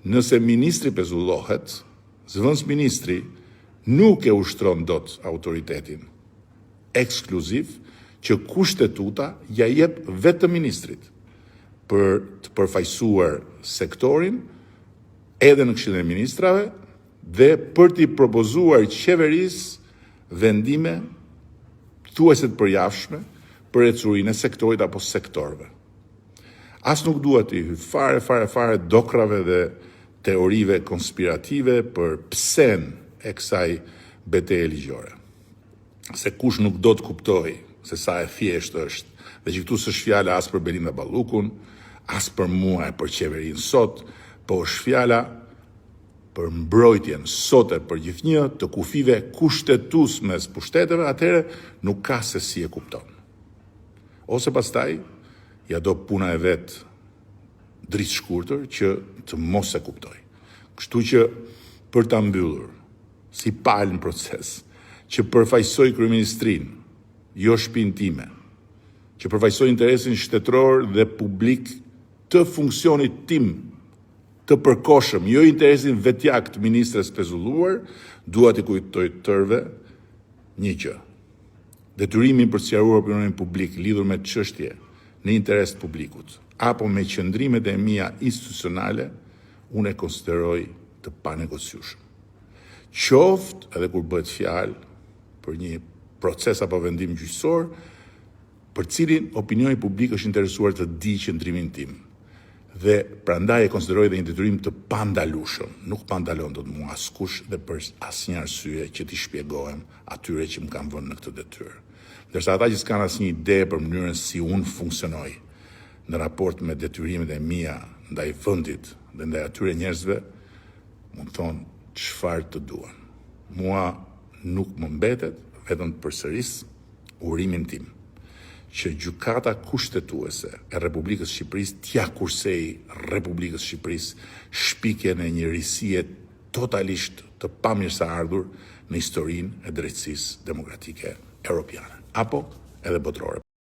Nëse ministri pezullohet, zëvendës ministri nuk e ushtron dot autoritetin ekskluziv që kushtetuta ja jep vetëm ministrit për të përfaqësuar sektorin edhe në Këshillin e Ministrave dhe për t'i propozuar qeverisë vendime thuajse të përjashme për ecurinë e sektorit apo sektorëve. As nuk duhet t'i hy fare dokrave dhe teorive konspirative për psen e kësaj betejë ligjore. Se kush nuk do të kuptoj se sa e thjeshtë është, dhe që këtu s'është fjala as për Belinda Ballukun, as për mua e për qeverinë sot, po është fjala për mbrojtjen sot e për gjithnjë të kufive kushtetues mes pushteteve, atëherë nuk ka se si e kupton. Ose pastaj ja do puna e vet dritë shkurtër që të mos e kuptoj. Kështu që për ta mbyllur si palë në proces, që përfaqësoj kryeministrinë, jo shtëpinë time, që përfaqësoj interesin shtetëror dhe publik të funksionit tim të përkohshëm, jo interesin vetjak të ministres pezulluar, dua t'i kujtoj tërve një gjë. Detyrimin për të sqaruar opinionin publik lidhur me çështje në interes të publikut apo me qëndrimet e mia institucionale, unë e konsideroj të panegociueshëm. Qoftë edhe kur bëhet fjalë për një proces apo vendim gjyqësor, për cilin opinioni publik është interesuar të di qëndrimin tim. Dhe prandaj e konsideroj dhe një detyrim të pandalueshëm. Nuk pandalon dot mua askush dhe për asnjë arsye që t'i shpjegohem atyre që më kanë vënë në këtë detyrë. Ndërsa ata që s'kan asnjë ide për mënyrën si unë funksionoj në raport me detyrimet e mia ndaj vendit dhe ndaj atyre njerëzve, mund të thonë çfarë të duan. Mua nuk më mbetet vetëm të përsëris urimin tim që gjykata kushtetuese e Republikës së Shqipërisë t'ia kursej Republikës së Shqipërisë shpikjen e një risie totalisht të pamirëseardhur në historinë e drejtësisë demokratike europiane apo edhe botërore.